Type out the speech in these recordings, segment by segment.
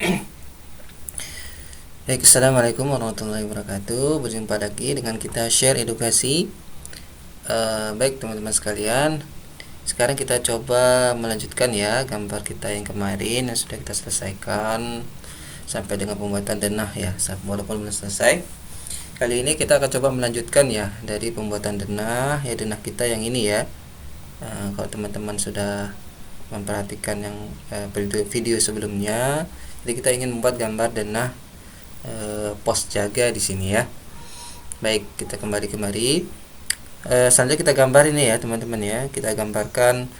Baik, assalamualaikum warahmatullahi wabarakatuh. Berjumpa lagi dengan kita share edukasi. Baik teman-teman sekalian, sekarang kita coba melanjutkan ya gambar kita yang kemarin yang sudah kita selesaikan sampai dengan pembuatan denah ya. Walaupun belum selesai, kali ini kita akan coba melanjutkan ya dari pembuatan denah ya, denah kita yang ini ya. Kalau teman-teman sudah memperhatikan yang video sebelumnya, jadi kita ingin membuat gambar denah pos jaga di sini ya. Baik, kita kembali. Selanjutnya kita gambar ini ya teman-teman ya. Kita gambarkan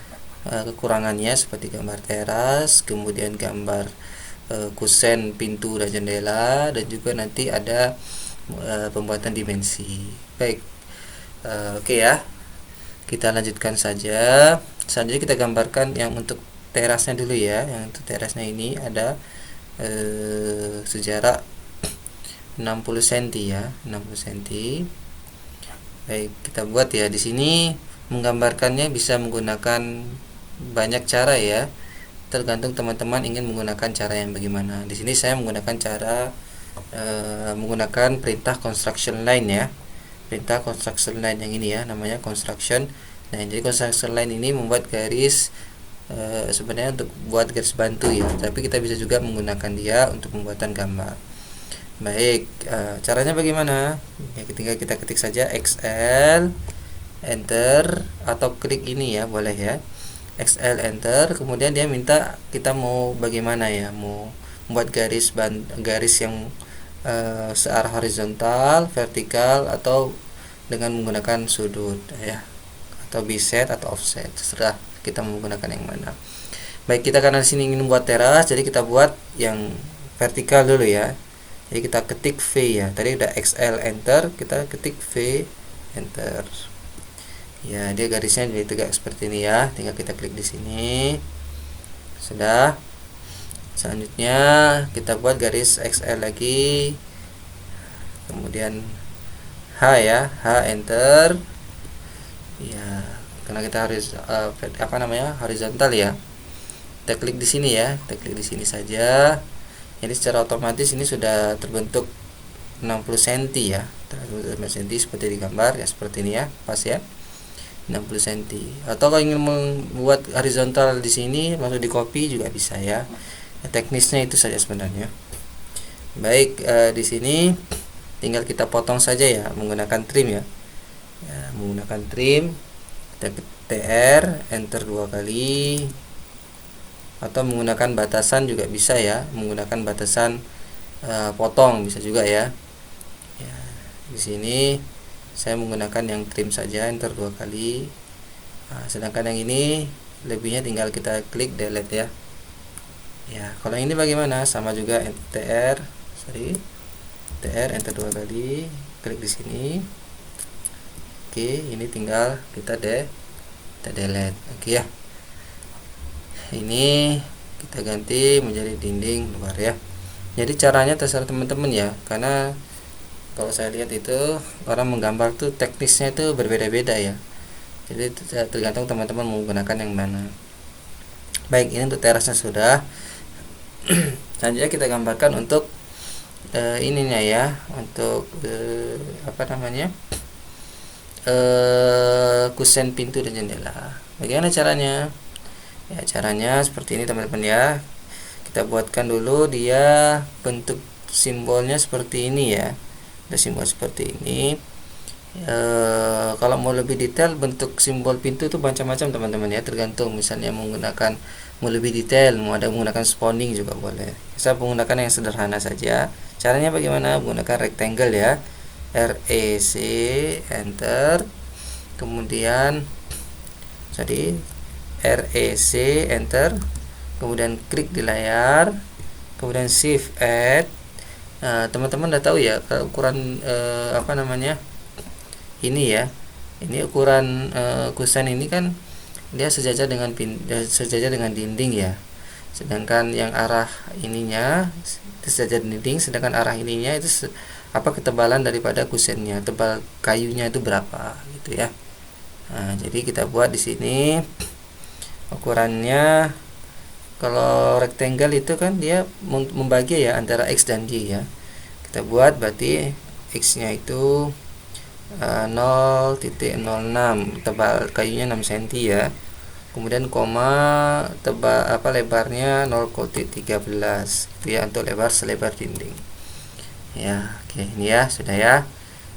kekurangannya seperti gambar teras, kemudian gambar kusen pintu dan jendela, dan juga nanti ada pembuatan dimensi. Baik, oke ya. Kita lanjutkan saja. Selanjutnya kita gambarkan yang untuk terasnya dulu ya. Yang untuk terasnya ini ada sejarak 60 cm ya, 60 cm. Baik, kita buat ya. Di sini menggambarkannya bisa menggunakan banyak cara ya. Tergantung teman-teman ingin menggunakan cara yang bagaimana. Di sini saya menggunakan cara menggunakan perintah construction line ya. Perintah construction line yang ini ya, namanya construction. Nah, jadi construction line ini membuat garis sebenarnya untuk buat garis bantu ya, tapi kita bisa juga menggunakan dia untuk pembuatan gambar. Baik, caranya bagaimana? Ya, tinggal kita ketik saja XL enter atau klik ini ya, boleh ya. XL enter, kemudian dia minta kita mau bagaimana ya, mau membuat garis yang searah horizontal, vertikal, atau dengan menggunakan sudut ya, atau biset atau offset, terserah kita menggunakan yang mana. Baik, kita karena sini ingin membuat teras, jadi kita buat yang vertikal dulu ya. Jadi kita ketik V ya. Tadi udah XL enter, kita ketik V enter. Ya, dia garisnya jadi tegak seperti ini ya. Tinggal kita klik di sini. Sudah. Selanjutnya kita buat garis XL lagi. Kemudian H ya, H enter. Ya, karena kita harus horizontal ya. Kita klik di sini ya, kita klik di sini saja. Jadi secara otomatis ini sudah terbentuk 60 cm ya, 60 cm seperti di gambar ya, seperti ini ya, pas ya, 60 cm. Atau kalau ingin membuat horizontal di sini langsung di copy juga bisa ya. Teknisnya itu saja sebenarnya. Baik, di sini tinggal kita potong saja ya menggunakan trim ya. Menggunakan trim, kita TR enter 2 kali, atau menggunakan batasan juga bisa ya, menggunakan batasan potong bisa juga ya. Ya, di sini saya menggunakan yang trim saja, enter 2 kali. Sedangkan yang ini lebihnya tinggal kita klik delete ya. Ya, kalau ini bagaimana? Sama juga TR enter 2 kali, klik di sini. Oke, ini tinggal kita delete. Oke ya. Ini kita ganti menjadi dinding luar ya. Jadi caranya terserah teman-teman ya, karena kalau saya lihat itu orang menggambar tuh teknisnya itu berbeda-beda ya. Jadi tergantung teman-teman menggunakan yang mana. Baik, ini untuk terasnya sudah. Selanjutnya kita gambarkan untuk ininya ya, untuk kusen pintu dan jendela. Bagaimana caranya? Ya, caranya seperti ini teman-teman ya. Kita buatkan dulu dia bentuk simbolnya seperti ini ya. Ada simbol seperti ini. Kalau mau lebih detail bentuk simbol pintu itu macam-macam teman-teman ya, tergantung. Misalnya mau lebih detail, mau ada menggunakan spawning juga boleh. Saya menggunakan yang sederhana saja. Caranya bagaimana? Menggunakan rectangle ya. REC enter, kemudian REC enter, kemudian klik di layar, kemudian shift add. Teman-teman udah tahu ya ukuran ini ya, ini ukuran kusen ini kan dia sejajar dengan dinding ya. Sedangkan yang arah ininya sejajar dinding, sedangkan arah ininya itu ketebalan daripada kusennya, tebal kayunya itu berapa gitu ya. Nah, jadi kita buat di sini ukurannya Kalau rectangle itu kan dia membagi ya antara X dan Y ya. Kita buat berarti X-nya itu 0,06, tebal kayunya 6 cm ya. Kemudian koma lebarnya 0,13 itu ya, untuk lebar selebar dinding. Ya, oke, ini ya sudah ya.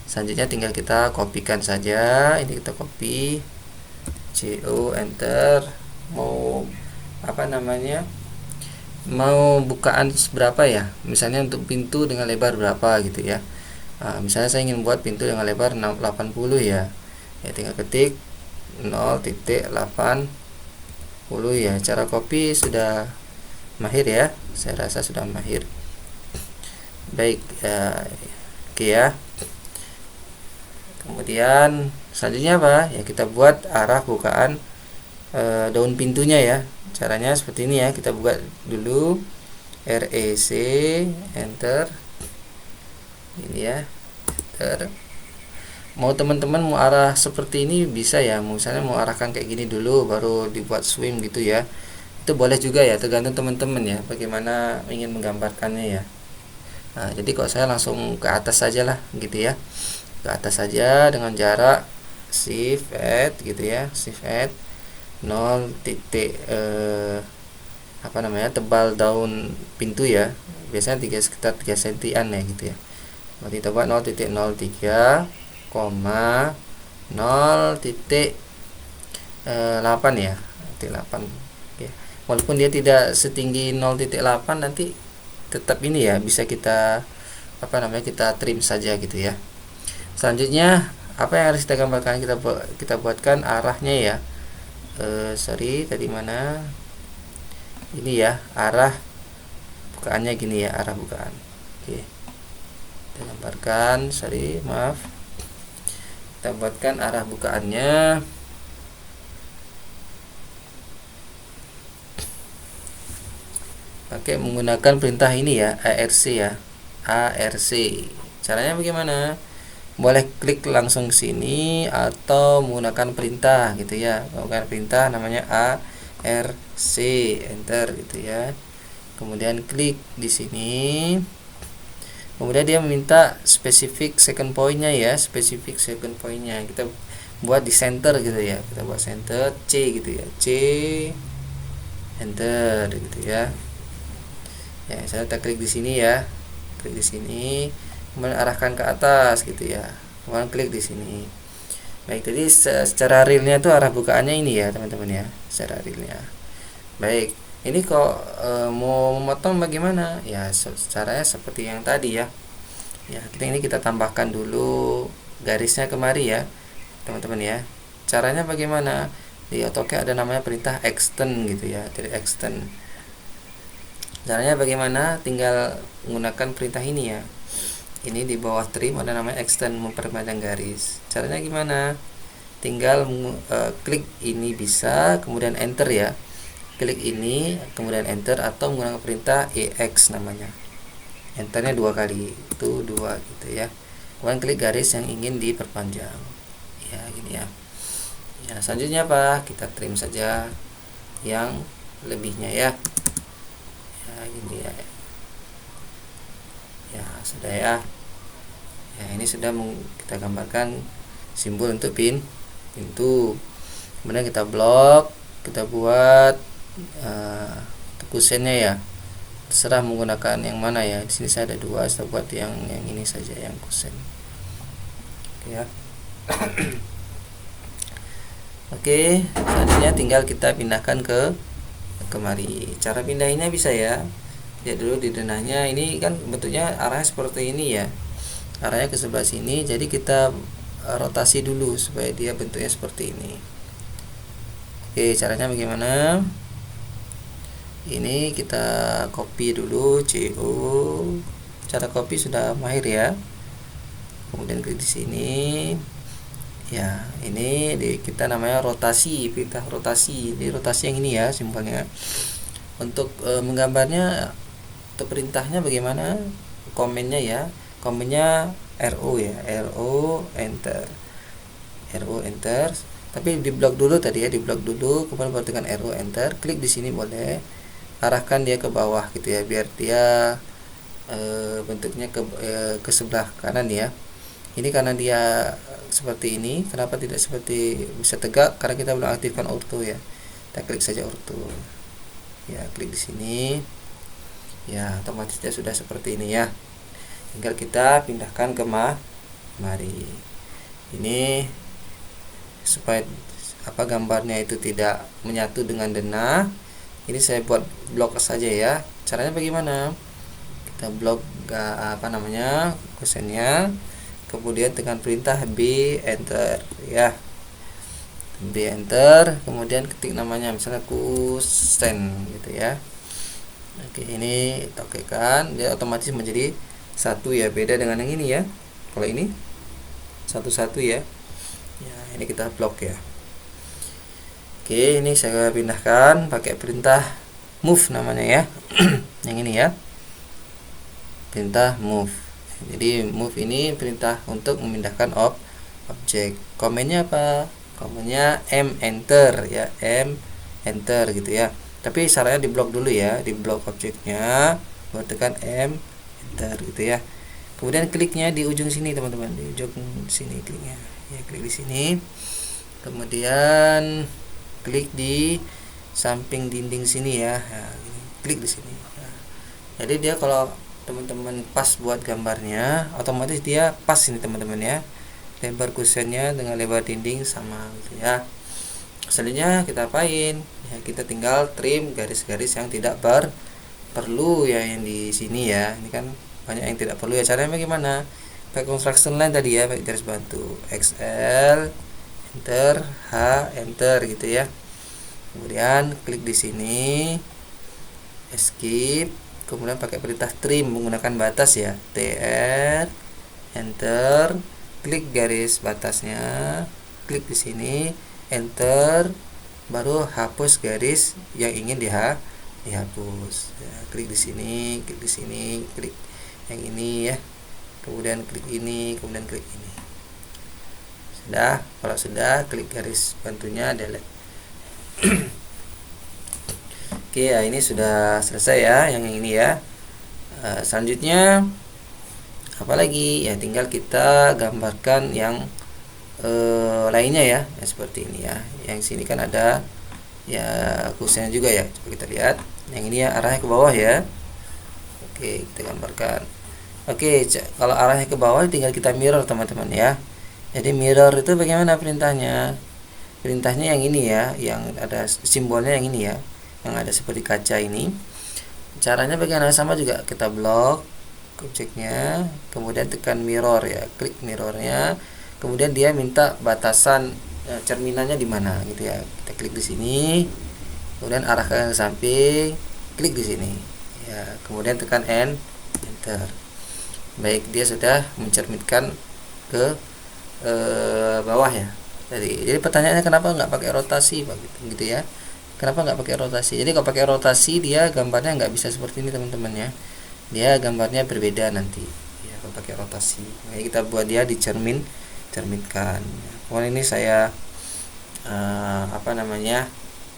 Selanjutnya tinggal kita kopikan saja. Ini kita copy, CO, enter. Mau mau bukaan berapa ya, misalnya untuk pintu dengan lebar berapa gitu ya. Misalnya saya ingin buat pintu dengan lebar 80 ya, tinggal ketik 0,80 ya. Cara copy sudah mahir ya, saya rasa sudah mahir. Baik, oke ya. Kemudian selanjutnya apa ya, kita buat arah bukaan daun pintunya ya. Caranya seperti ini ya, kita buka dulu REC, enter. Ini ya, enter. Mau teman-teman mau arah seperti ini bisa ya, misalnya mau arahkan kayak gini dulu baru dibuat swing gitu ya, itu boleh juga ya, tergantung teman-teman ya bagaimana ingin menggambarkannya ya. Nah, jadi kalau saya langsung ke atas saja lah gitu ya, ke atas saja dengan jarak shift add gitu ya, shift add 0 titik tebal daun pintu ya, biasanya sekitar 3 sentian ya gitu ya. Berarti kita buat 0,03, 0,8 ya, 0,8 ya. Walaupun dia tidak setinggi 0,8, nanti tetap ini ya, bisa kita kita trim saja gitu ya. Selanjutnya apa yang harus kita gambarkan, kita buatkan arahnya ya. Tadi mana ini ya, arah bukaannya gini ya, arah bukaan. Oke, kita gambarkan, maaf, kita buatkan arah bukaannya. Pakai menggunakan perintah ini ya, ARC ya, ARC. Caranya bagaimana? Boleh klik langsung sini atau menggunakan perintah gitu ya, menggunakan perintah namanya ARC, enter gitu ya. Kemudian klik di sini, kemudian dia meminta spesifik second pointnya ya, spesifik second pointnya kita buat di center gitu ya, kita buat center C gitu ya, C, enter gitu ya. Ya, saya klik di sini ya, klik di sini, kemudian arahkan ke atas gitu ya, kemudian klik di sini. Baik, jadi secara realnya itu arah bukaannya ini ya teman-teman ya, secara realnya. Baik, ini kok mau memotong bagaimana ya, caranya seperti yang tadi ya. Ya, kita tambahkan dulu garisnya kemari ya teman-teman ya. Caranya bagaimana? Di AutoCAD ada namanya perintah extend gitu ya, dari extend. Caranya bagaimana? Tinggal menggunakan perintah ini ya. Ini di bawah trim ada namanya extend, memperpanjang garis. Caranya gimana? Tinggal klik ini bisa, kemudian enter ya. Klik ini, kemudian enter, atau menggunakan perintah EX namanya. Enternya 2 kali, itu 2 gitu ya. Kemudian klik garis yang ingin diperpanjang. Ya, gini ya. Ya, selanjutnya apa? Kita trim saja yang lebihnya ya. Ya, gini ya. Ya, sudah ya. Ya, ini sudah kita gambarkan simbol untuk pintu. Kemudian kita blok, kita buat kusennya ya. Terserah menggunakan yang mana ya. Di sini saya ada 2, saya buat yang ini saja, yang kusen. Oke ya. Oke, selanjutnya tinggal kita pindahkan ke kemari. Cara pindahinnya bisa ya. Ya, dulu di denahnya ini kan bentuknya arahnya seperti ini ya, arahnya ke sebelah sini, jadi kita rotasi dulu supaya dia bentuknya seperti ini. Oke, caranya bagaimana? Ini kita copy dulu, CO. Cara copy sudah mahir ya. Kemudian klik di sini. Ya, ini kita namanya rotasi, perintah rotasi. Ini rotasi yang ini ya simbolnya. Untuk menggambarnya, untuk perintahnya bagaimana? Komennya ya, komennya RO ya, RO enter, RO enter. Tapi di blok dulu tadi ya, di blok dulu, kemudian baru tekan RO enter. Klik di sini boleh, arahkan dia ke bawah gitu ya, biar dia bentuknya ke sebelah kanan ya. Ini karena dia seperti ini, kenapa tidak seperti bisa tegak? Karena kita belum aktifkan ortho ya. Kita klik saja ortho. Ya, klik di sini. Ya, otomatis dia sudah seperti ini ya. Tinggal kita pindahkan ke mari. Ini supaya gambarnya itu tidak menyatu dengan denah. Ini saya buat blok saja ya. Caranya bagaimana? Kita blok kusennya, kemudian tekan perintah B enter ya. B enter, kemudian ketik namanya misalnya kusen gitu ya. Oke, ini okekan, dia otomatis menjadi satu ya, beda dengan yang ini ya. Kalau ini satu-satu ya. Ya, ini kita blok ya. Oke, ini saya pindahkan pakai perintah move namanya ya. Yang ini ya. Perintah move. Jadi move ini perintah untuk memindahkan objek. Komennya apa? Komennya M enter ya, M enter gitu ya. Tapi syaratnya diblok dulu ya, diblok objeknya, baru tekan M enter gitu ya. Kemudian kliknya di ujung sini teman-teman, di ujung sini kliknya. Ya, klik di sini. Kemudian klik di samping dinding sini ya. Nah, klik di sini. Nah, jadi dia kalau teman-teman pas buat gambarnya, otomatis dia pas ini teman-teman ya. Lebar kusennya dengan lebar dinding sama gitu ya. Selanjutnya kita apain? Ya, kita tinggal trim garis-garis yang tidak perlu ya, yang di sini ya. Ini kan banyak yang tidak perlu ya. Caranya bagaimana? Pakai construction line tadi ya, pakai garis bantu XL enter, H enter gitu ya. Kemudian klik di sini, escape, kemudian pakai perintah trim menggunakan batas ya, TR enter, klik garis batasnya, klik di sini, enter, baru hapus garis yang ingin dihapus. Ya, klik di sini, klik yang ini ya. Kemudian klik ini, kemudian klik ini. Sudah, kalau sudah klik garis bantunya delete. Oke ya, ini sudah selesai ya yang ini ya. Selanjutnya apalagi ya, tinggal kita gambarkan yang lainnya ya, seperti ini ya. Yang sini kan ada ya kusennya juga ya, coba kita lihat. Yang ini ya arahnya ke bawah ya. Oke, kita gambarkan. Oke, kalau arahnya ke bawah tinggal kita mirror teman-teman ya. Jadi mirror itu bagaimana perintahnya? Perintahnya yang ini ya, yang ada simbolnya yang ini ya, yang ada seperti kaca ini. Caranya bagaimana? Sama juga, kita blok objeknya, kemudian tekan mirror ya, klik mirrornya, kemudian dia minta batasan cerminannya di mana gitu ya. Kita klik di sini, kemudian arahkan ke samping, klik di sini ya, kemudian tekan enter. Baik, dia sudah mencerminkan ke bawah ya. Jadi pertanyaannya kenapa nggak pakai rotasi Pak gitu ya? Kenapa nggak pakai rotasi? Jadi kalau pakai rotasi dia gambarnya nggak bisa seperti ini teman-teman ya. Dia gambarnya berbeda nanti. Ya, kalau pakai rotasi. Nah, kita buat dia cerminkan. Kemudian ini saya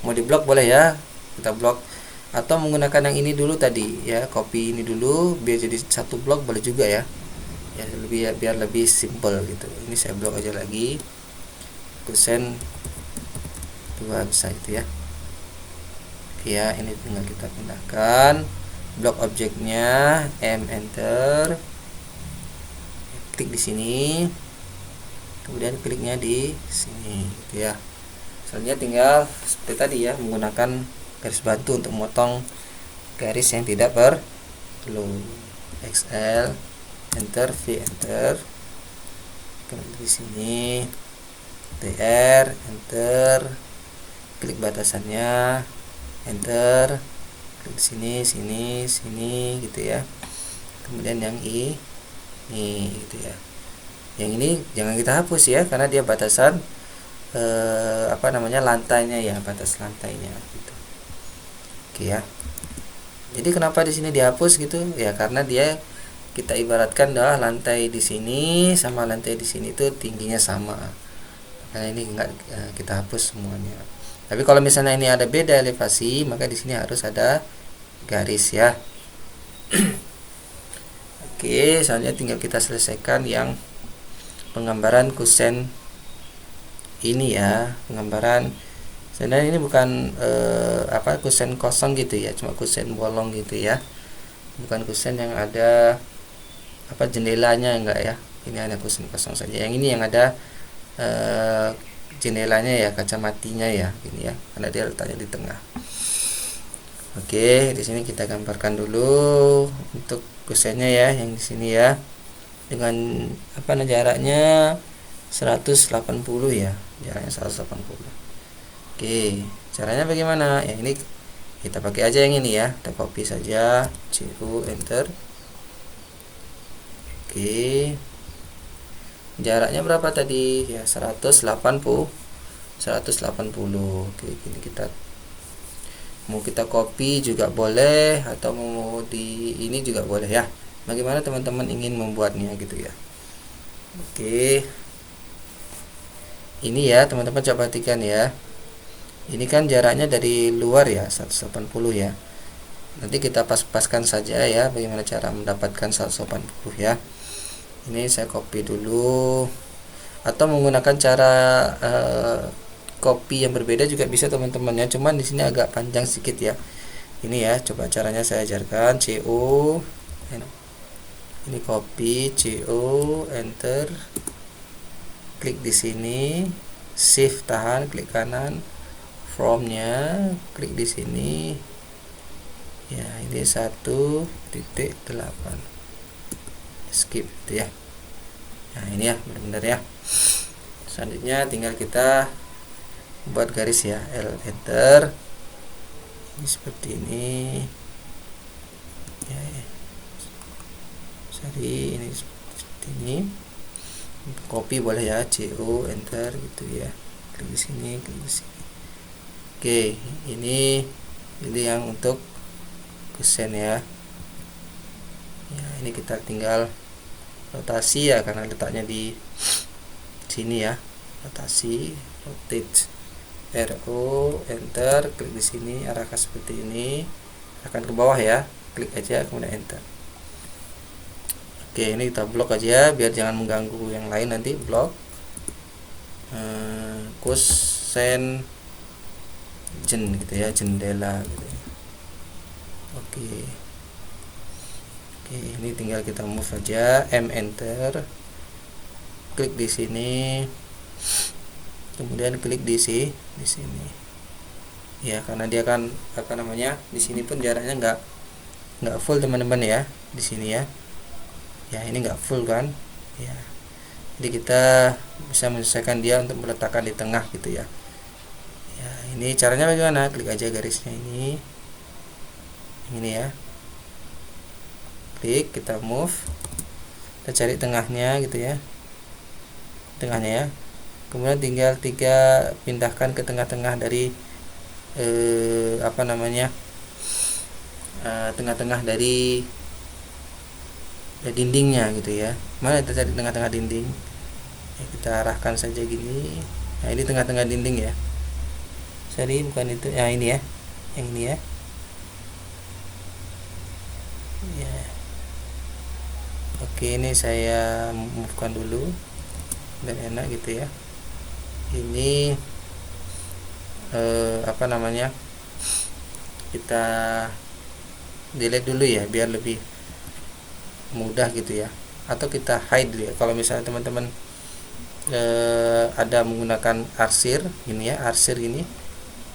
mau diblok boleh ya, kita blok, atau menggunakan yang ini dulu tadi ya, copy ini dulu biar jadi satu blok boleh juga ya. Ya biar lebih simple gitu. Ini saya blok aja lagi, kusen 2 bisa itu ya. Oke ya, ini tinggal kita pindahkan blok objeknya, M enter, klik di sini, kemudian kliknya di sini gitu ya. Selanjutnya tinggal seperti tadi ya, menggunakan garis bantu untuk memotong garis yang tidak perlu. XL enter, V enter, kemudian di sini TR enter, klik batasannya, enter, klik sini gitu ya. Kemudian yang ini gitu ya. Yang ini jangan kita hapus ya, karena dia batasan lantainya ya, batas lantainya gitu. Oke ya. Jadi kenapa di sini dihapus gitu ya, karena dia kita ibaratkan lantai di sini sama lantai di sini itu tingginya sama. Nah, ini enggak kita hapus semuanya. Tapi kalau misalnya ini ada beda elevasi, maka di sini harus ada garis ya. Oke, selanjutnya tinggal kita selesaikan yang penggambaran kusen ini ya. Penggambaran sebenarnya ini bukan kusen kosong gitu ya, cuma kusen bolong gitu ya, bukan kusen yang ada jendelanya, enggak ya. Ini hanya kusen kosong saja. Yang ini yang ada jendelanya ya, kacamatinya ya, ini ya, karena dia letaknya di tengah. Oke, di sini kita gambarkan dulu untuk kusennya ya, yang di sini ya, dengan jaraknya 180 ya, jaraknya 180. Oke, caranya bagaimana? Yang ini kita pakai aja yang ini ya, kita copy saja, CU enter. Oke, jaraknya berapa tadi ya? 180. Oke, ini kita mau kita copy juga boleh, atau mau di ini juga boleh ya, bagaimana teman-teman ingin membuatnya gitu ya. Oke, ini ya teman-teman, coba perhatikan ya, ini kan jaraknya dari luar ya 180 ya, nanti kita pas-paskan saja ya, bagaimana cara mendapatkan 180 ya. Ini saya copy dulu, atau menggunakan cara copy yang berbeda juga bisa teman-teman ya, cuman di sini agak panjang sedikit ya. Ini ya, coba caranya saya ajarkan. CO, ini copy, CO enter, klik di sini, shift tahan, klik kanan, from-nya klik di sini ya, ini 1.8 skip gitu ya. Nah ini ya, benar-benar ya. Selanjutnya tinggal kita buat garis ya, L enter, ini seperti ini ya, sorry, ini seperti ini. Copy boleh ya, CO enter gitu ya, klik di sini, klik di sini. Oke, ini yang untuk kusen ya. Ya, ini kita tinggal rotasi ya, karena letaknya di sini ya, rotasi, rotate, RO enter, klik di sini, arahkan seperti ini, akan ke bawah ya, klik aja kemudian enter. Oke, ini kita blok aja biar jangan mengganggu yang lain, nanti blok kusen gitu ya, jendela gitu ya. Oke, ini tinggal kita move aja, M enter, klik di sini, kemudian klik di sini ya, karena dia kan di sini pun jaraknya nggak full teman-teman ya, di sini ya, ini nggak full kan ya, jadi kita bisa menyesuaikan dia untuk meletakkan di tengah gitu ya. Ya, ini caranya bagaimana? Klik aja garisnya ini ya, klik, kita move, kita cari tengahnya gitu ya, tengahnya ya, kemudian tinggal pindahkan ke tengah-tengah dari tengah-tengah dari dindingnya gitu ya. Mana kita cari tengah-tengah dinding ya, kita arahkan saja gini. Nah ini tengah-tengah dinding ya, sorry bukan itu ya, ini ya, yang ini ya. Ya, oke, ini saya move-kan dulu dan enak gitu ya. Ini kita delete dulu ya, biar lebih mudah gitu ya, atau kita hide dulu ya. Kalau misalnya teman-teman ada menggunakan arsir gini ya, arsir gini,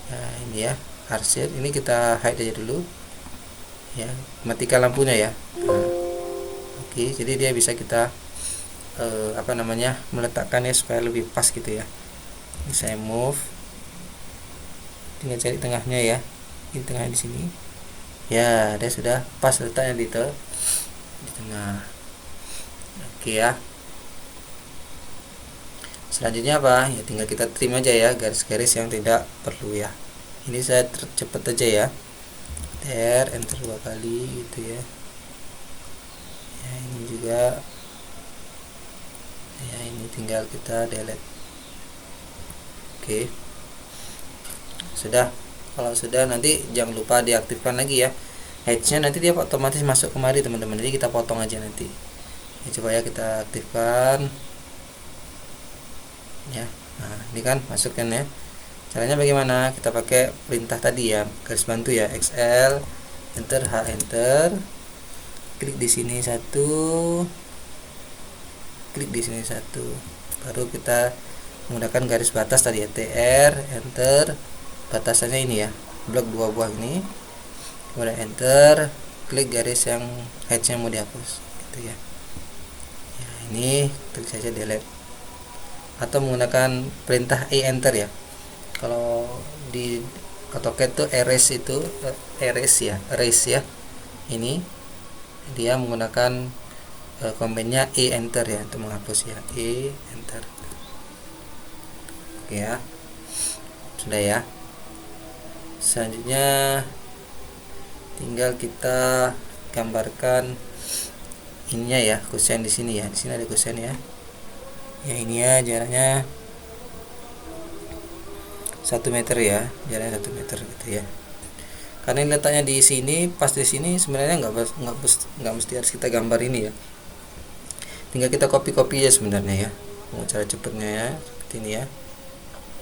nah ini ya, arsir ini kita hide aja dulu ya, matikan lampunya ya. Nah, oke, jadi dia bisa kita meletakkannya supaya lebih pas gitu ya. Ini saya move, tinggal cari tengahnya ya, ini tengahnya di sini ya, dia sudah pas letaknya di tengah. Oke ya, selanjutnya apa ya, tinggal kita trim aja ya garis-garis yang tidak perlu ya. Ini saya cepet aja ya, enter 2 kali gitu ya. Ya ini juga ya, ini tinggal kita delete. Oke, sudah. Kalau sudah, nanti jangan lupa diaktifkan lagi ya hedge-nya nanti dia otomatis masuk kemari teman-teman, jadi kita potong aja nanti ya. Coba ya kita aktifkan ya. Nah ini kan masuk kan ya. Caranya bagaimana? Kita pakai perintah tadi ya, garis bantu ya, XL enter, H enter, klik di sini satu, klik di sini satu, baru kita menggunakan garis batas tadi ya, TR enter, batasannya ini ya, blok 2 buah ini, kemudian enter, klik garis yang hedge yang mau dihapus gitu ya. Ya ini klik saja delete, atau menggunakan perintah E enter ya. Kalau di AutoCAD tuh erase itu erase ya. Ini dia menggunakan komennya E enter ya untuk menghapus ya, E enter. Oke ya. Sudah ya. Selanjutnya tinggal kita gambarkan ininya ya, kusen di sini ya. Di sini ada kusen ya. Ya ini ya, jaraknya 1 meter ya, jaraknya 1 meter gitu ya. Karena letaknya di sini, pas di sini sebenarnya nggak mesti harus kita gambar ini ya. Tinggal kita copy ya sebenarnya ya. Mau cara cepatnya ya, seperti ini ya.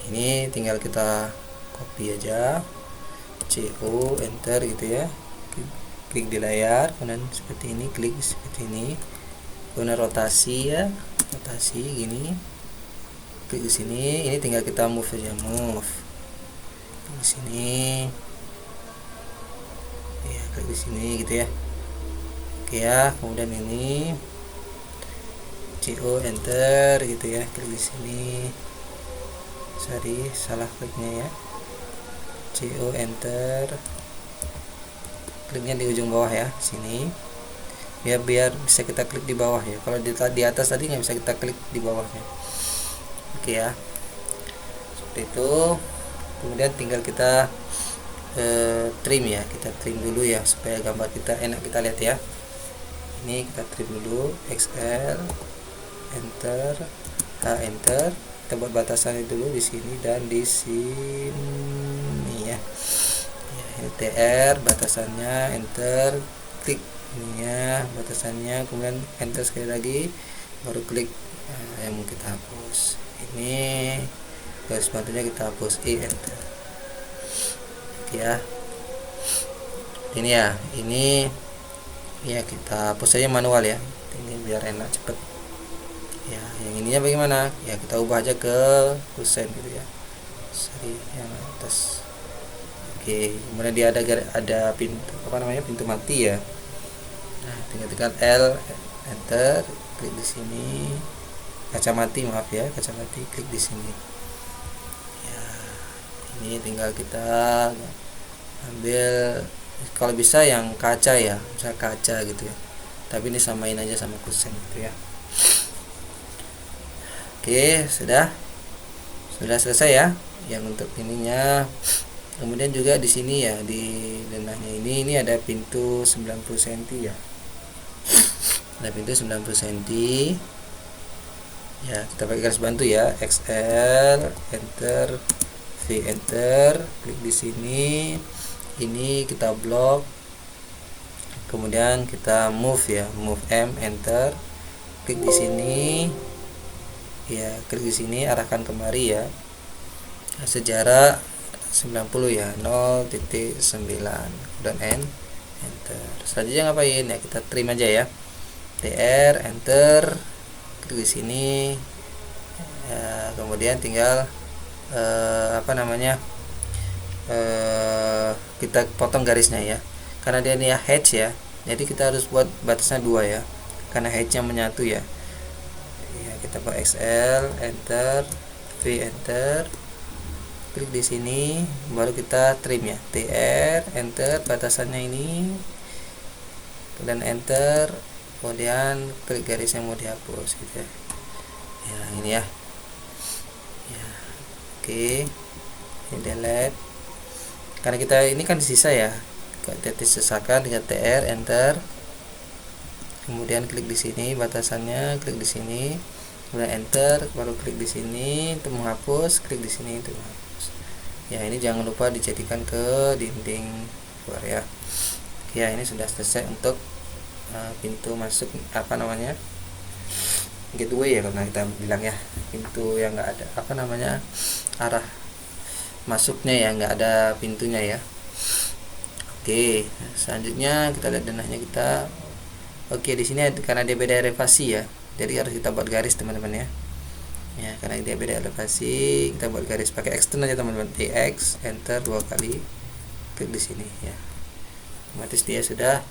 Ini tinggal kita copy aja, CO enter gitu ya. Klik di layar, kemudian seperti ini, klik seperti ini. Kemudian rotasi ya, rotasi gini. Klik di sini, ini tinggal kita move aja, move. Klik di sini. Ya, klik di sini gitu ya. Oke ya, kemudian ini CO enter gitu ya, klik di sini. Sorry, salah kliknya ya. CO enter. Kliknya di ujung bawah ya, sini. Biar bisa kita klik di bawah ya. Kalau di atas tadi nggak bisa kita klik di bawahnya. Oke ya, seperti itu. Kemudian tinggal kita trim ya, kita trim dulu ya supaya gambar kita enak kita lihat ya. Ini kita trim dulu, XL enter, H enter. Kita buat batasannya dulu di sini dan di sini ya. Ini TR batasannya, enter, klik ini ya batasannya, kemudian enter sekali lagi, baru klik yang mau kita hapus. Ini garis bantunya kita hapus, E enter. Oke ya. Ini ya, ini ya kita hapus aja manual ya. Ini biar enak cepet. Ya, yang ininya bagaimana? Ya kita ubah aja ke kusen gitu ya. Sorry, yang atas. Oke, kemudian dia ada pintu pintu mati ya. Nah, tinggal tekan L enter, klik di sini. Kaca mati, maaf ya, kaca mati, klik di sini. Ya, ini tinggal kita ambil, kalau bisa yang kaca ya, bisa kaca gitu ya. Tapi ini samain aja sama kusen gitu ya. Oke, sudah selesai ya yang untuk ininya. Kemudian juga di sini ya, di denahnya ini ada pintu 90 cm ya. Ada pintu 90 cm. Ya, kita pakai garis bantu ya, XL enter, V enter, klik di sini. Ini kita blok. Kemudian kita move ya, move M enter. Klik di sini. Ya, klik di sini, arahkan kemari ya. Sejarak 90 ya, 0.9 dan N enter. Selanjutnya ngapain ya, kita trim aja ya, TR enter, klik di sini ya, kemudian tinggal kita potong garisnya ya, karena dia ini ya hedge ya, jadi kita harus buat batasnya 2 ya, karena hedge nya menyatu ya. Ya, kita buat XL enter, V enter, klik di sini, baru kita trim ya, TR enter, batasannya ini, kemudian enter, kemudian klik garis yang mau dihapus gitu ya. Ya ini ya, ya oke, ini delete, karena kita ini kan sisa ya, kita sisakan dengan TR enter, kemudian klik di sini batasannya, klik di sini, kemudian enter, baru klik di sini untuk menghapus, klik di sini untuk menghapus. Ya ini jangan lupa dijadikan ke dinding luar ya. Ya, ini sudah selesai untuk pintu masuk gateway ya kalau kita bilang ya, pintu yang nggak ada arah masuknya ya, nggak ada pintunya ya. Oke, selanjutnya kita lihat denahnya kita. Oke, di sini karena dia beda elevasi ya, jadi harus kita buat garis teman-teman ya. Ya, karena dia beda elevasi, kita buat garis pakai extend aja teman-teman. TX enter 2 kali, klik di sini ya. Otomatis dia sudah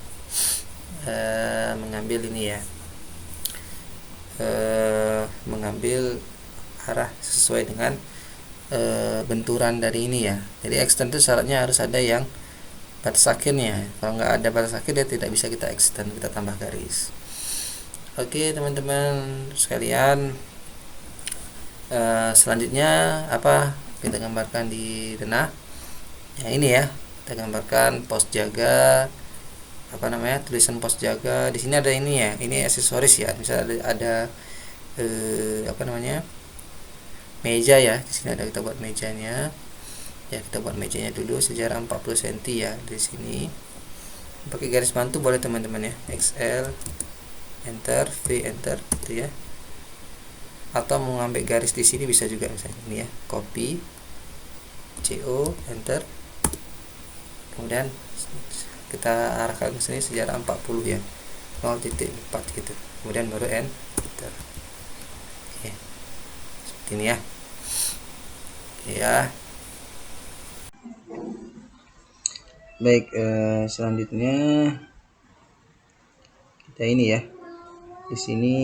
mengambil ini ya, mengambil arah sesuai dengan benturan dari ini ya. Jadi extend itu syaratnya harus ada yang batas akhirnya. Kalau nggak ada batas akhir, dia tidak bisa kita extend, kita tambah garis. Oke teman-teman sekalian, selanjutnya apa kita gambarkan di denah ya, ini ya, kita gambarkan pos jaga, tulisan pos jaga. Di sini ada ini ya, ini aksesoris ya, misalnya ada meja ya. Di sini ada, kita buat mejanya ya, kita buat mejanya dulu sejarak 40 cm ya. Di sini pakai garis bantu boleh teman-teman ya, XL enter, V enter gitu ya, atau mau ngambil garis di sini bisa juga, misalnya ini ya, copy, CO enter, kemudian kita arahkan ke sini sejarak 40 ya, 0.4 gitu, kemudian baru enter. Oke, seperti ini ya. Ya, baik, selanjutnya kita ini ya, di sini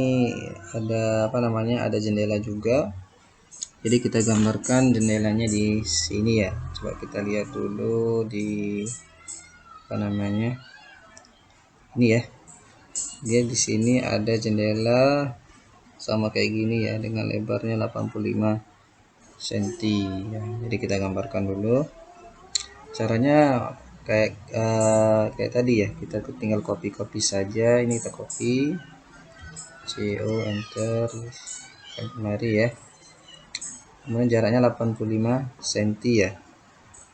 ada ada jendela juga, jadi kita gambarkan jendelanya di sini ya. Coba kita lihat dulu di ini ya, dia di sini ada jendela sama kayak gini ya, dengan lebarnya 85 cm ya. Jadi kita gambarkan dulu. Caranya kayak tadi ya, kita tinggal copy saja. Ini kita copy, CO enter, kemari ya, kemudian jaraknya 85 cm ya.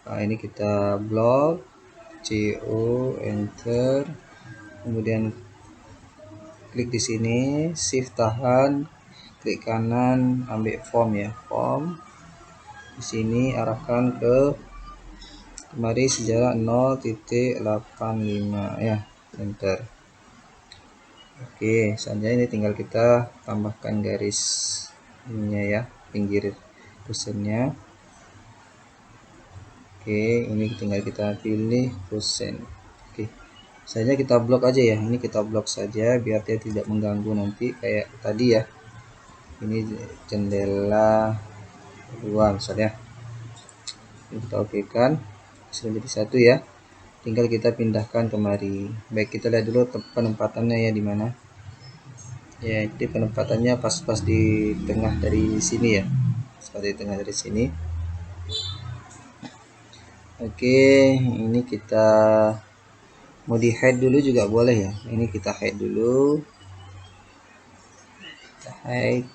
Nah, ini kita blok, CO enter, kemudian klik di sini, shift tahan, klik kanan, ambil form ya, form. Di sini arahkan ke kemari sejarak 0.85 ya, enter. Oke, selanjutnya ini tinggal kita tambahkan garis ininya ya, pinggir kusennya. Oke, ini tinggal kita pilih kusen. Oke, saja kita blok aja ya, ini kita blok saja biar dia tidak mengganggu nanti kayak tadi ya. Ini jendela kedua misalnya, ini kita oke kan, sudah jadi satu ya, tinggal kita pindahkan kemari. Baik, kita lihat dulu penempatannya ya, di mana ya. Jadi penempatannya pas di tengah dari sini ya, seperti tengah dari sini. Oke, ini kita mau di hide dulu juga boleh ya. Ini kita hide dulu, kita hide.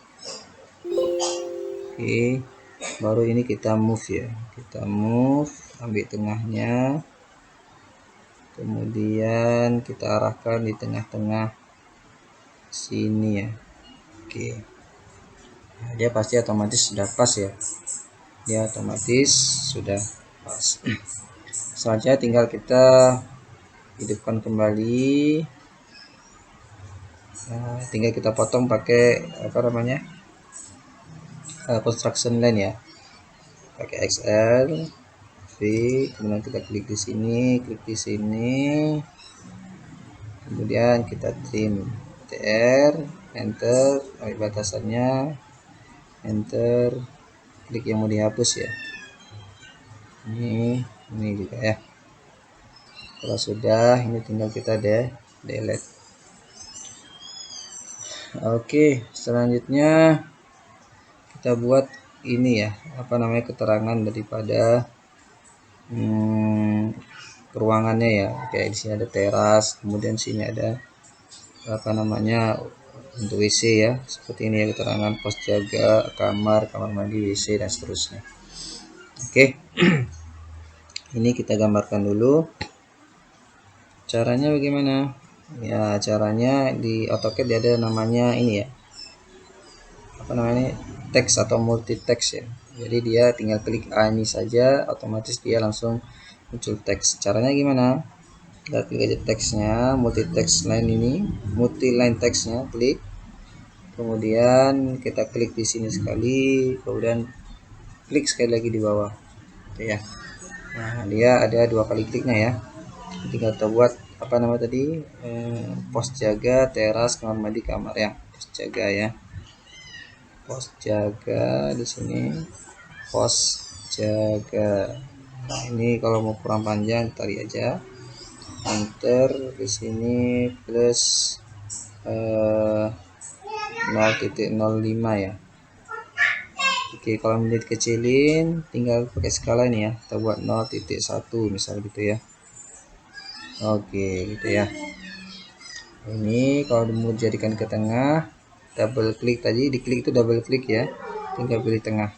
Oke, baru ini kita move ya, kita move, ambil tengahnya, kemudian kita arahkan di tengah-tengah sini ya. Oke, nah, dia pasti otomatis sudah pas ya, dia otomatis sudah pas. Selanjutnya tinggal kita hidupkan kembali. Nah, tinggal kita potong pakai construction line ya, pakai XL, V, kemudian kita klik di sini, kemudian kita trim, TR, enter, ambil batasannya, enter, klik yang mau dihapus ya, ini juga ya. Kalau sudah, ini tinggal kita delete. Oke, selanjutnya kita buat ini ya, keterangan daripada ruangannya ya. Kayak di sini ada teras, kemudian sini ada untuk WC ya, seperti ini ya, keterangan pos jaga, kamar mandi, WC dan seterusnya. Oke. Ini kita gambarkan dulu. Caranya bagaimana? Ya, caranya di AutoCAD ada namanya ini ya, apa namanya, teks atau multi text ya. Jadi dia tinggal klik ini saja, otomatis dia langsung muncul teks. Caranya gimana? Kita klik aja teksnya, multi text line ini, multi line teksnya, klik. Kemudian kita klik di sini sekali, kemudian klik sekali lagi di bawah, gitu ya. Nah, dia ada 2 kali kliknya ya. Tinggal kita buat apa nama tadi, pos jaga, teras, kamar mandi, kamar ya, pos jaga ya, pos jaga di sini, pos jaga. Nah, ini kalau mau kurang panjang tarik aja, enter di sini plus 0,05 ya. Oke, kalau mau dikecilin tinggal pakai skala ini ya, kita buat 0,1 misal gitu ya. Oke, gitu ya. Ini kalau mau dijadikan ke tengah, double klik, tadi diklik itu double klik ya, tinggal pilih tengah,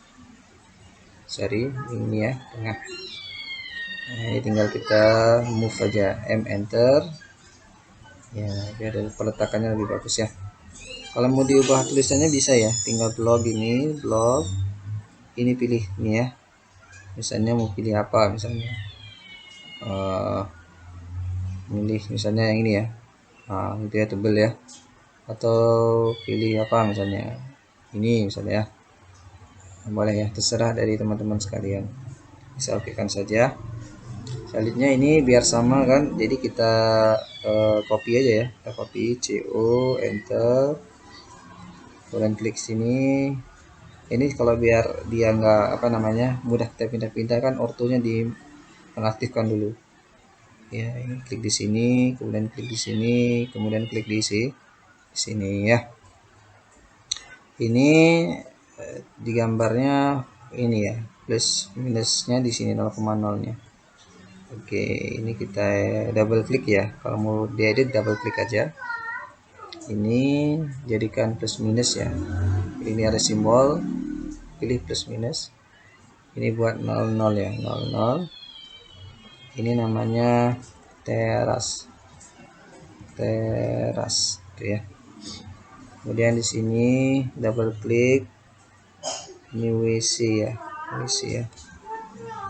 sorry ini ya, tengah. Nah, ini tinggal kita move aja, enter ya, biar peletakannya lebih bagus ya. Kalau mau diubah tulisannya bisa ya, tinggal blog ini pilih ini ya, misalnya mau pilih apa, misalnya milih misalnya yang ini ya, gitu ya, tebel ya, atau pilih apa misalnya ini misalnya ya, boleh ya, terserah dari teman-teman sekalian, bisa okekan saja. Selanjutnya ini biar sama kan, jadi kita copy aja ya, kita copy, CO, enter, kemudian klik sini. Ini kalau biar dia nggak apa namanya mudah kita pindah-pindah kan, ortonya di mengaktifkan dulu ya. Ini klik di sini, kemudian klik di sini, kemudian klik di sini ya. Ini di gambarnya ini ya, plus minusnya di sini 0,0 nya. Oke, ini kita double klik ya, kalau mau diedit double klik aja, ini jadikan plus minus ya. Ini ada simbol, pilih plus minus, ini buat 00 ya, 00. Ini namanya teras gitu ya. Kemudian di sini double klik, ini WC ya,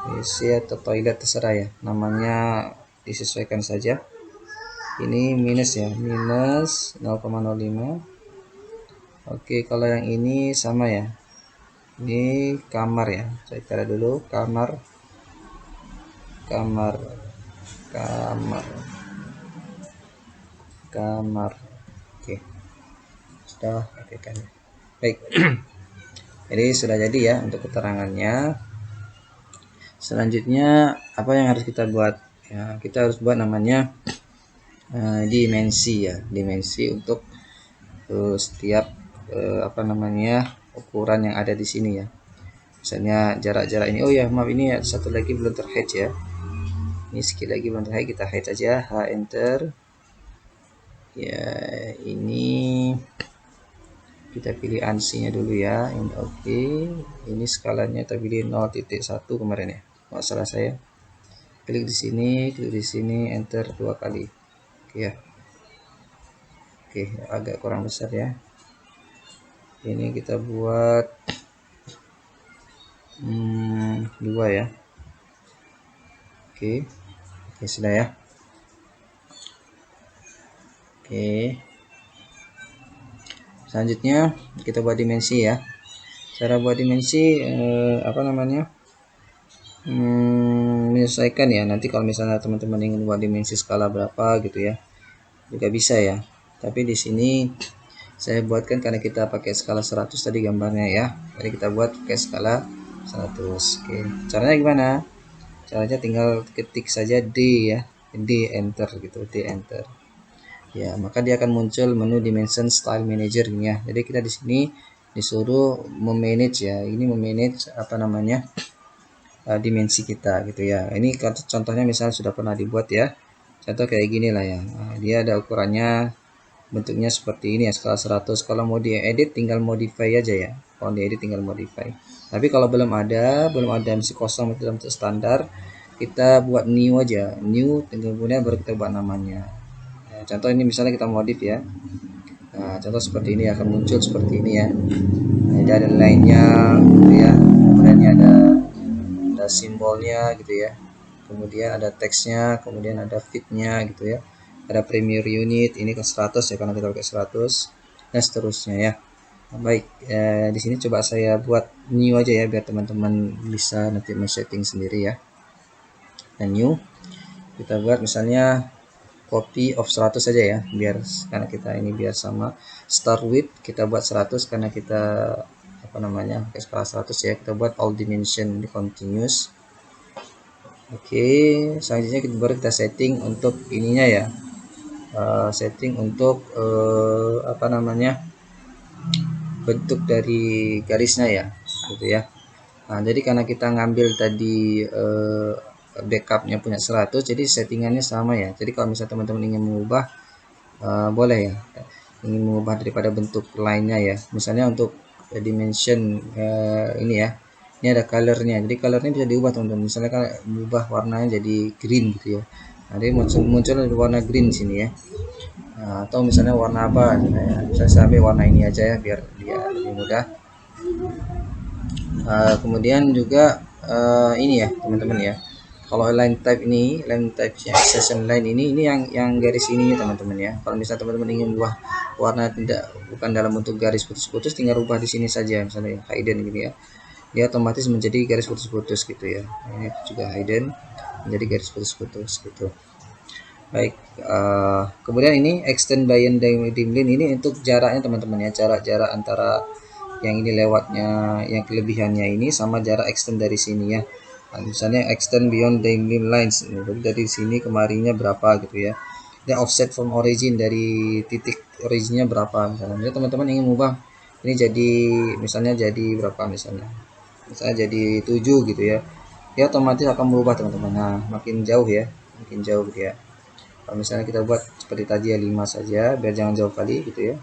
WC atau toilet terserah ya, namanya disesuaikan saja. Ini minus ya, minus 0,05. Oke, kalau yang ini sama ya, ini kamar ya, saya cari dulu kamar. Oke, sudah oke kan, baik. Jadi sudah jadi ya untuk keterangannya. Selanjutnya apa yang harus kita buat ya, kita harus buat namanya dimensi ya, dimensi untuk setiap apa namanya ukuran yang ada di sini ya. Misalnya jarak-jarak ini, oh ya maaf, ini ya, satu lagi belum terhide ya, ini sekali lagi belum terhide, kita hide aja, enter ya. Ini kita pilih ANSI-nya dulu ya, ini oke. Ini skalanya kita pilih 0,1 kemarin ya, nggak salah saya. Klik di sini, enter 2 kali. Oke ya. Oke, agak kurang besar ya. Ini kita buat 2 ya. Oke, sudah ya. Oke. Selanjutnya kita buat dimensi ya. Cara buat dimensi apa namanya? Menyesuaikan ya. Nanti kalau misalnya teman-teman ingin buat dimensi skala berapa gitu ya, juga bisa ya. Tapi di sini saya buatkan karena kita pakai skala 100 tadi gambarnya ya. Jadi kita buat pakai skala 100. Oke. Caranya gimana? Caranya tinggal ketik saja D ya. D enter gitu, D enter. Ya, maka dia akan muncul menu dimension style manager ini ya. Jadi kita di sini disuruh memanage ya. Ini memanage apa namanya? Dimensi kita gitu ya. Ini contohnya misalnya sudah pernah dibuat ya. Contoh kayak gini lah ya. Nah, dia ada ukurannya, bentuknya seperti ini ya, skala 100. Kalau mau diedit tinggal modify aja ya. Kalau diedit tinggal modify. Tapi kalau belum ada masih kosong dalam standar, kita buat new aja, new, kemudian baru kita buat namanya. Nah, contoh ini misalnya kita modif ya. Nah, contoh seperti ini akan muncul seperti ini ya. Nah, ini ada line-nya gitu ya. Kemudian ini ada simbolnya gitu ya. Kemudian ada teksnya, kemudian ada fitnya gitu ya. Ada premier unit, ini ke 100 ya karena kita pakai 100 dan seterusnya ya. Nah, baik, di sini coba saya buat new aja ya biar teman-teman bisa nanti men-setting sendiri ya. Dan new kita buat misalnya copy of 100 saja ya, biar karena kita ini biar sama. Start with kita buat 100 karena kita apa namanya pakai skala 100 ya. Kita buat all dimension di continuous. Oke, selanjutnya kita baru kita setting untuk ininya ya. Setting untuk apa namanya bentuk dari garisnya ya, gitu ya. Nah, jadi karena kita ngambil tadi backupnya punya 100, jadi settingannya sama ya. Jadi kalau misalnya teman-teman ingin mengubah, boleh ya, ingin mengubah daripada bentuk lainnya ya. Misalnya untuk dimension ini ya, ini ada colornya. Jadi colornya bisa diubah teman-teman. Misalnya kalau mengubah warnanya jadi green gitu ya. Nah, jadi muncul warna green sini ya. Nah, atau misalnya warna apa? Misalnya saya ambil warna ini aja ya, biar dia lebih mudah. Kemudian juga ini ya teman-teman ya, kalau line type session line ini yang garis ini ya teman-teman ya. Kalau misalnya teman-teman ingin ubah warna tidak bukan dalam bentuk garis putus-putus, tinggal ubah di sini saja misalnya hidden gitu ya, dia otomatis menjadi garis putus-putus gitu ya. Ini juga hidden menjadi garis putus-putus gitu. Baik, kemudian ini extend by dim line ini untuk jaraknya teman-teman ya, jarak antara yang ini lewatnya, yang kelebihannya ini sama jarak extend dari sini ya. Nah, misalnya extend beyond the dim lines, jadi dari sini kemarinya berapa gitu ya. Dan offset from origin, dari titik originnya berapa misalnya. Teman-teman ingin mengubah ini jadi misalnya jadi berapa misalnya jadi 7 gitu ya, dia otomatis akan berubah teman-teman. Nah, makin jauh ya, makin jauh gitu ya. Kalau misalnya kita buat seperti tadi ya 5 saja, biar jangan jauh kali gitu ya,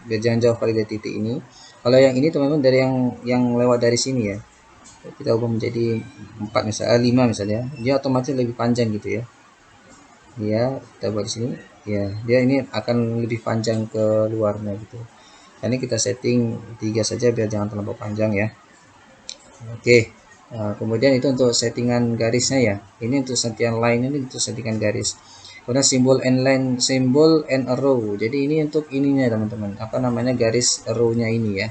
biar jangan jauh kali dari titik ini. Kalau yang ini teman-teman dari yang lewat dari sini ya, kita ubah menjadi 4 misalnya, 5 misalnya, dia otomatis lebih panjang gitu ya. Dia kita buat di sini ya, dia ini akan lebih panjang ke luarnya gitu. Nah, ini kita setting 3 saja biar jangan terlalu panjang ya. Oke. Nah, kemudian itu untuk settingan garisnya ya. Ini untuk settingan line, ini untuk settingan garis. Kemudian simbol and line, simbol and arrow. Jadi ini untuk ininya teman-teman. Apa namanya garis arrow-nya ini ya.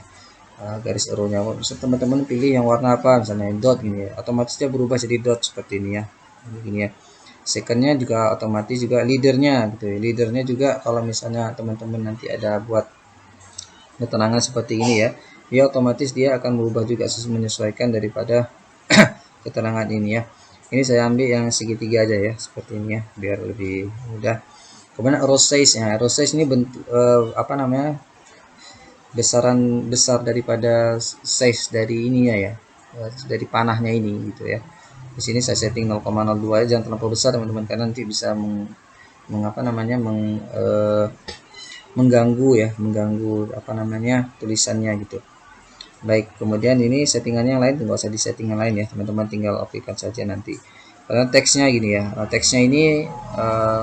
Garis arrow-nya. Bisa teman-teman pilih yang warna apa, misalnya dot gini ya. Otomatis dia berubah jadi dot seperti ini ya. Begini ya. Secondnya juga otomatis juga leadernya gitu ya. Leadernya juga kalau misalnya teman-teman nanti ada buat ketenangan seperti ini ya, dia otomatis dia akan berubah juga menyesuaikan daripada keterangan ini ya. Ini saya ambil yang segitiga aja ya, seperti ini ya, biar lebih mudah. Kemudian row size ya, row size ini bentuk apa namanya, besaran besar daripada size dari ininya ya, dari panahnya ini gitu ya. Di sini saya setting 0,02 aja, jangan terlalu besar teman-teman, karena nanti bisa mengapa namanya mengganggu ya, mengganggu apa namanya tulisannya gitu. Baik, kemudian ini settingannya yang lain nggak usah di setting yang lain ya, teman-teman tinggal okekan saja nanti. Karena teksnya gini ya, teksnya ini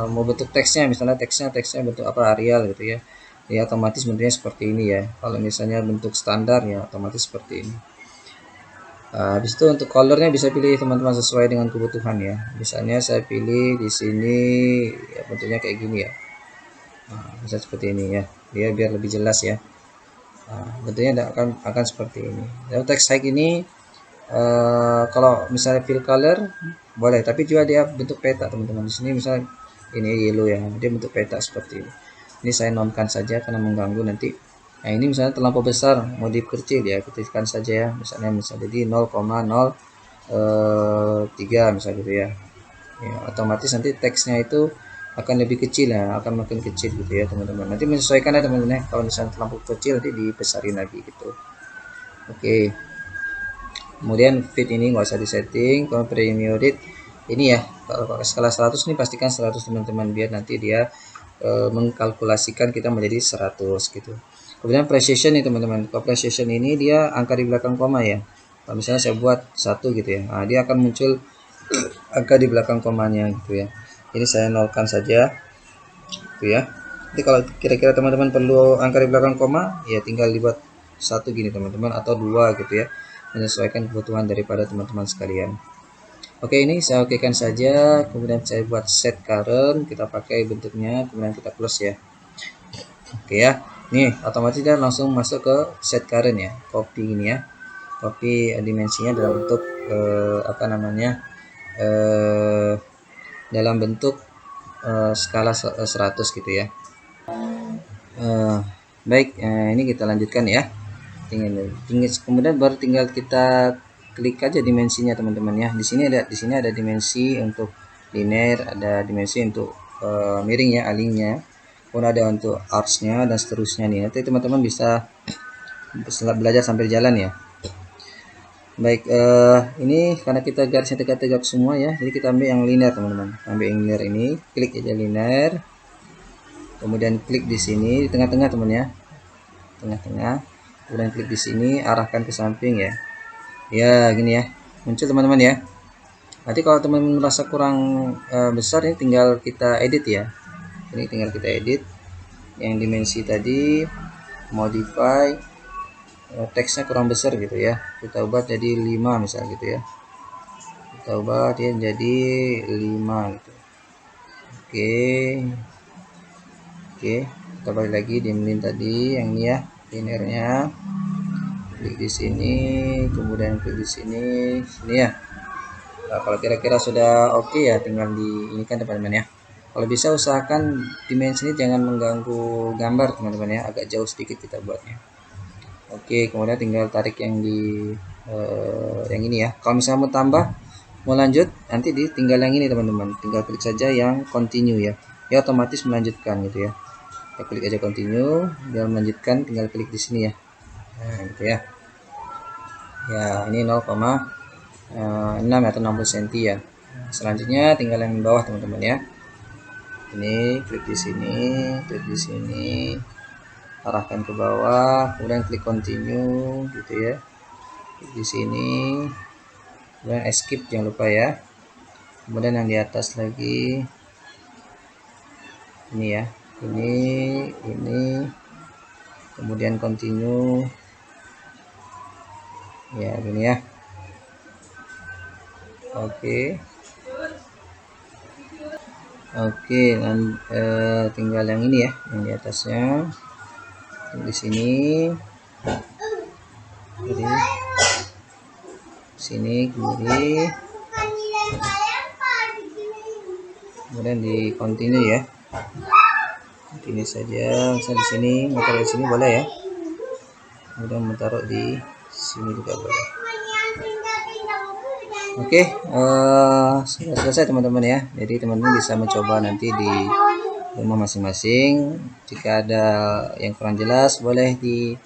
mau bentuk teksnya, misalnya teksnya bentuk apa, Arial gitu ya, ya otomatis bentuknya seperti ini ya. Kalau misalnya bentuk standar ya otomatis seperti ini. Habis itu untuk colornya bisa pilih teman-teman sesuai dengan kebutuhan ya. Misalnya saya pilih di sini ya, bentuknya kayak gini ya. Bisa seperti ini ya, dia biar lebih jelas ya. Bentuknya akan seperti ini. Lalu text height ini kalau misalnya fill color boleh, tapi juga dia bentuk peta teman-teman. Di sini misalnya ini yellow ya, dia bentuk peta seperti ini. Ini saya nonkan saja karena mengganggu nanti. Nah, ini misalnya terlampau besar, mau diperkecil ya, ketikkan saja ya. Misalnya jadi 0,03 misalnya gitu ya. Ya, otomatis nanti teksnya itu akan lebih kecil ya, akan makin kecil gitu ya teman-teman. Nanti menyesuaikan ya teman-teman ya. Kalau misalnya terlalu kecil nanti dibesarin lagi gitu. Oke. Kemudian fit ini nggak usah disetting. Kalau premium rate ini ya, kalau pakai skala 100 ini pastikan 100 teman-teman, biar nanti dia mengkalkulasikan kita menjadi 100 gitu. Kemudian precision nih teman-teman. Kalau precision ini dia angka di belakang koma ya. Kalau misalnya saya buat 1 gitu ya, nah, dia akan muncul angka di belakang komanya gitu ya. Ini saya nolkan saja gitu ya. Jadi kalau kira-kira teman-teman perlu angka di belakang koma, ya tinggal dibuat satu gini teman-teman, atau dua gitu ya, menyesuaikan kebutuhan daripada teman-teman sekalian. Oke, ini saya okekan saja, kemudian saya buat set current, kita pakai bentuknya, kemudian kita close ya. Oke ya, nih otomatis dia langsung masuk ke set current ya, copy ini ya, copy dimensinya dalam bentuk apa namanya, dalam bentuk skala 100 gitu ya. Baik, ini kita lanjutkan ya. Kemudian baru tinggal kita klik aja dimensinya teman-teman ya. Di sini ada dimensi untuk linear, ada dimensi untuk miring ya, alingnya. Kemudian ada untuk arcsnya dan seterusnya nih. Nanti teman-teman bisa belajar sampai jalan ya. Baik, ini karena kita garisnya tegak-tegak semua ya, jadi kita ambil yang linear teman-teman. Ambil yang linear ini, klik aja linear. Kemudian klik di sini di tengah-tengah teman ya, tengah-tengah. Kemudian klik di sini, arahkan ke samping ya. Ya gini ya, muncul teman-teman ya. Nanti kalau teman-teman merasa kurang besar, ini tinggal kita edit ya. Ini tinggal kita edit yang dimensi tadi, modify teksnya kurang besar gitu ya, kita ubah jadi 5 misal gitu ya, kita ubah dia jadi 5 gitu. Oke, kita balik lagi di menu tadi yang ini ya, linearnya, klik di sini, kemudian klik di sini ya. Nah, kalau kira-kira sudah oke ya, tinggal di ini kan teman-teman ya. Kalau bisa usahakan dimensi ini jangan mengganggu gambar teman-teman ya, agak jauh sedikit kita buatnya. Oke, kemudian tinggal tarik yang di yang ini ya. Kalau misalnya mau tambah, mau lanjut, nanti tinggal yang ini teman-teman. Tinggal klik saja yang continue ya. Ya otomatis melanjutkan gitu ya. Kita klik aja continue, dia melanjutkan, tinggal klik di sini ya. Nah, gitu ya. Ya, ini 0,6 atau 60 cm ya. Selanjutnya tinggal yang bawah teman-teman ya. Ini klik di sini, klik di sini, arahkan ke bawah, kemudian klik continue gitu ya. Klik di sini, kemudian escape jangan lupa ya. Kemudian yang di atas lagi ini ya, ini, kemudian continue ya, gini ya. Oke, dan tinggal yang ini ya, yang di atasnya di sini, kiri sini, kiri, kemudian di continue ya, ini saja. Misalnya di sini, mau taruh di sini boleh ya, kemudian mau taruh di sini juga boleh. Oke, sudah selesai teman-teman ya. Jadi teman-teman bisa mencoba nanti di rumah masing-masing. Jika ada yang kurang jelas, boleh di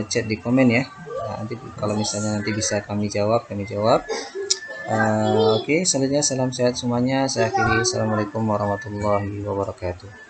chat di komen ya. Nah, nanti kalau misalnya nanti bisa kami jawab. Oke, selanjutnya salam sehat semuanya. Saya akhiri. Assalamualaikum warahmatullahi wabarakatuh.